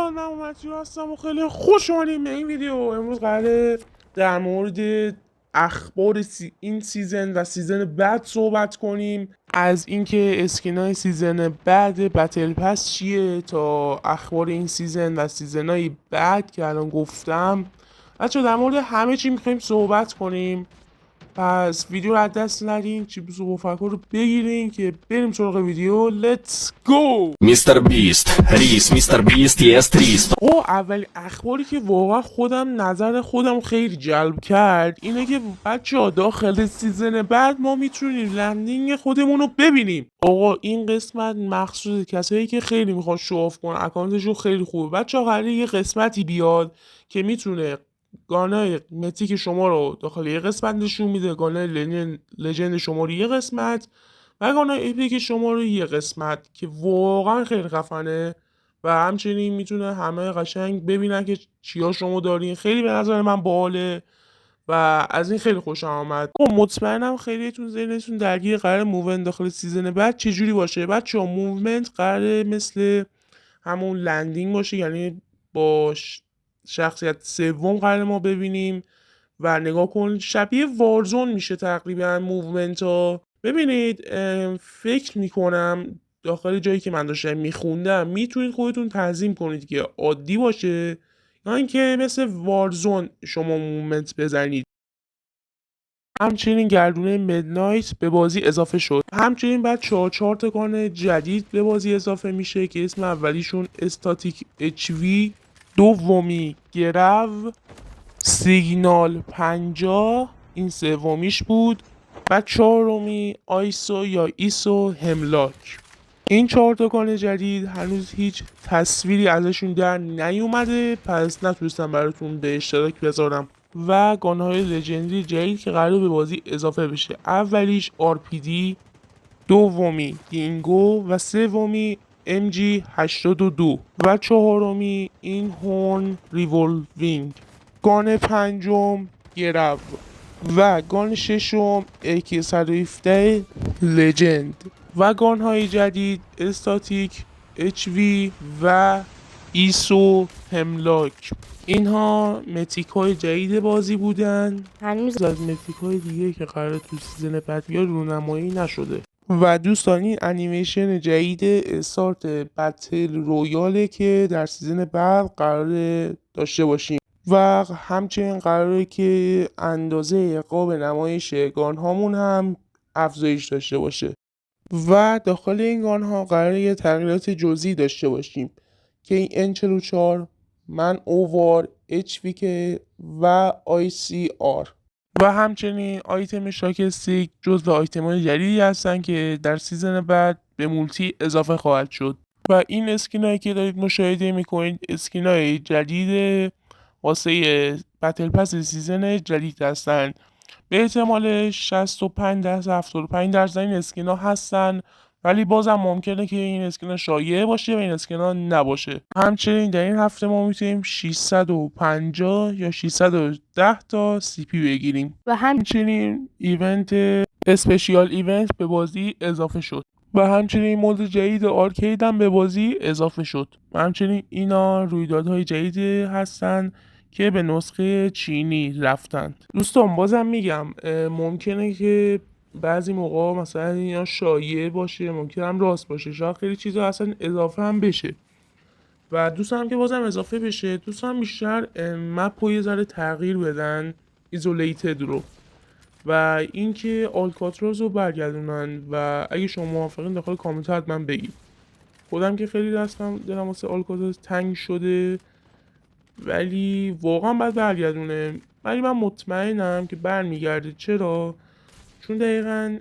دوستان، من متیو هستم و خیلی خوش اومدیم به این ویدیو. امروز قراره در مورد اخبار این سیزن و سیزن بعد صحبت کنیم، از اینکه اسکینای سیزن بعد بتل پس چیه تا اخبار این سیزن و سیزنای بعد که الان گفتم. بچه در مورد همه چی میخوایم صحبت کنیم، پس ویدیو رو از دست ندین، چیپس و بوفکر رو بگیرین که بریم سراغ ویدیو. لیتس گو. مستر بیست ریس، مستر بیست یس تریست. اول اخباری که واقعا نظر خودم خیلی جلب کرد اینه که بچه‌ها داخل سیزن بعد ما میتونیم لندینگ خودمون رو ببینیم. این قسمت مخصوص کسایی که خیلی میخوان شواف کنن، اکانتشون خیلی خوبه. بچه‌ها قراره یه قسمتی بیاد که میتونه گانای متیک شما رو داخل یه قسمت نشون میده، گانای لژند شما رو یه قسمت، و گانای اپیک شما رو یه قسمت، که واقعا خیلی خفنه. و همچنین میتونه همه قشنگ ببینن که چیا شما دارین. خیلی به نظر من باحاله و از این خیلی خوشم آمد. مطمئنم خیلیتون ذهنتون درگیر قرار موومنت داخل سیزن بعد چجوری باشه. بچه‌ها موومنت قراره مثل همون لندینگ باشه، یعنی با شخصیت سوم قرار ما ببینیم و نگاه کن شبیه وارزون میشه تقریبا موومنت ها. ببینید، فکر میکنم داخل جایی که من داشتم میخوندم میتونید خودتون تنظیم کنید که عادی باشه یا اینکه مثل وارزون شما موومنت بزنید. همچنین گردونه مدنایت به بازی اضافه شد. همچنین بعد 4 تکان جدید به بازی اضافه میشه که اسم اولیشون استاتیک HV، دومی گرو، سیگنال 50 این سومیش بود، و چهارمی آیسو یا ایسو هملاک. این 4 تکان جدید هنوز هیچ تصویری ازشون در نیومده، پس نتونستم براتون به اشتراک بذارم. و گانهای لژندری جدید که قرار به بازی اضافه بشه، اولیش RPD، دومی دینگو و سومی MG82 و چهارمی این هورن ریولوینگ. گان پنجم گرو و گان ششم AK-117 لجند. و گان های جدید استاتیک HV و ایسو هملاک. اینها متیک های جدید بازی بودن، هنوز از متیک های دیگه که قرار تو سیزن بعد بیاد رونمایی نشده. و دوستان، این انیمیشن جدید استارت بتل رویاله که در سیزن بعد قرار داشته باشیم، و همچنین قراره که اندازه قاب نمایش گان هامون هم افزایش داشته باشه. و داخل این گان ها قراره یه تغییرات جزئی داشته باشیم که این N44 من اووار HVK و ICR و همچنین آیتم شاکستیک جزو آیتم های جدیدی هستن که در سیزن بعد به مولتی اضافه خواهد شد. و این اسکینایی که دارید مشاهده میکنید اسکینای جدید واسه بتل پس سیزن جدید هستن. به احتمال 65% این اسکینا هستن، ولی بازم ممکنه که این اسکینا شایعه باشه و این اسکینا نباشه. همچنین در این هفته ما میتونیم 650 یا 610 تا CP بگیریم. و همچنین ایونت اسپشیال ایونت به بازی اضافه شد. و همچنین مود جدید آرکید هم به بازی اضافه شد. و همچنین اینا رویدادهای جدید هستن که به نسخه چینی رفتند. دوستان بازم میگم ممکنه که بعضی موقع مثلا اینا شایعه باشه، ممکنه هم راست باشه، شاید خیلی چیزا اصلا اضافه هم بشه. و دوستان که بازم اضافه بشه، دوستان بیشتر مپ رو یه ذره تغییر بدن، ایزولیتد رو، و اینکه آلکاتراز رو برگردونن. و اگه شما موافقین داخل کامنت حتما بگید. خودم که خیلی دلم واسه آلکاتراز تنگ شده، ولی واقعا باید برگردونه. ولی من مطمئنم که برمیگرده. چرا؟ چون دقیقا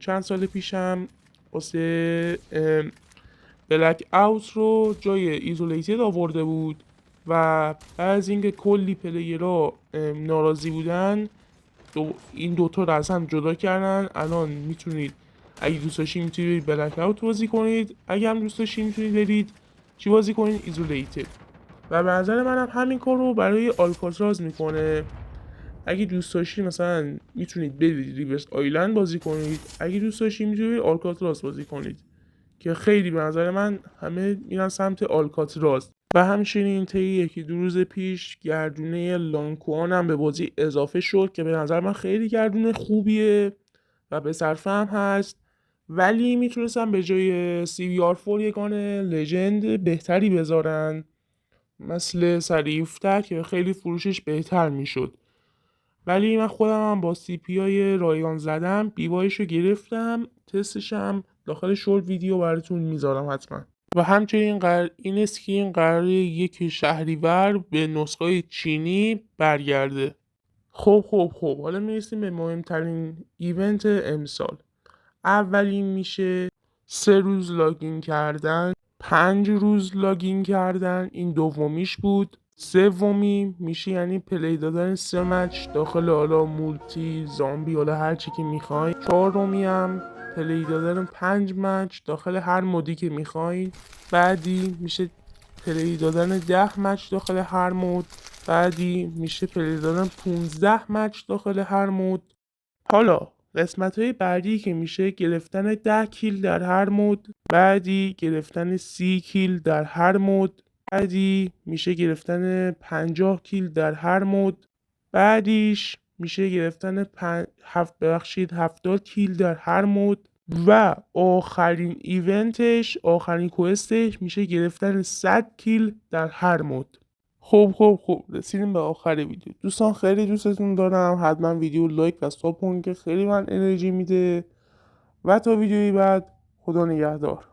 چند سال پیشم واسه بلک اوت رو جای ایزولیتد آورده بود و بعد از اینکه کلی پلیرها ناراضی بودن این دوتا رو از هم جدا کردن. الان میتونید اگه دوست داشتید میتونید بلک اوت بازی کنید، اگه هم دوست داشتید میتونید برید چی بازی کنید؟ ایزولیتد. و به نظر منم همین کار رو برای آلکاتراز میکنه. اگه دوست داشتید مثلا میتونید برید ریورس آیلند بازی کنید، اگه دوست داشتید میتونید آلکاتراز بازی کنید، که خیلی به نظر من همه میرن سمت آلکاتراز. و همچنین طی یکی دو روز پیش گردونه لانکوان هم به بازی اضافه شد که به نظر من خیلی گردونه خوبیه و به صرفه هم هست، ولی میتونستم به جای CVR4 یگان لژند بهتری بذارن مثل سریفتر که خیلی فروشش بهتر میشد. ولی من خودم هم با CP رایگان زدم، بیوایشو گرفتم، تستشم داخل شورت ویدیو براتون میذارم حتما. و همچنین این اسکین قراره 1 شهریور به نسخه چینی برگرده. خب حالا میرسیم به مهمترین ایونت امسال. اولین میشه 3 روز لاگین کردن، 5 روز لاگین کردن، این دومیش بود. سومی میشه یعنی پلی دادن 3 مچ داخل حالا مولتی زامبی حالا هر چی که میخواین. چهارمی هم پلی دادن 5 مچ داخل هر مودی که میخواین. بعدی میشه پلی دادن 10 مچ داخل هر مود. بعدی میشه پلی دادن 15 مچ داخل هر مود. حالا قسمت‌های بعدی که میشه گرفتن 10 کیل در هر مود، بعدی گرفتن 30 کیل در هر مود، بعدی میشه گرفتن 50 کیل در هر مود، بعدیش میشه گرفتن 70 کیل در هر مود و آخرین ایونتش، آخرین کوستش میشه گرفتن 100 کیل در هر مود. خب رسیدیم به آخر ویدیو. دوستان خیلی دوستتون دارم، حتما ویدیو لایک و ساب کنید که خیلی من انرژی میده و تا ویدیوی بعد خدا نگهدار.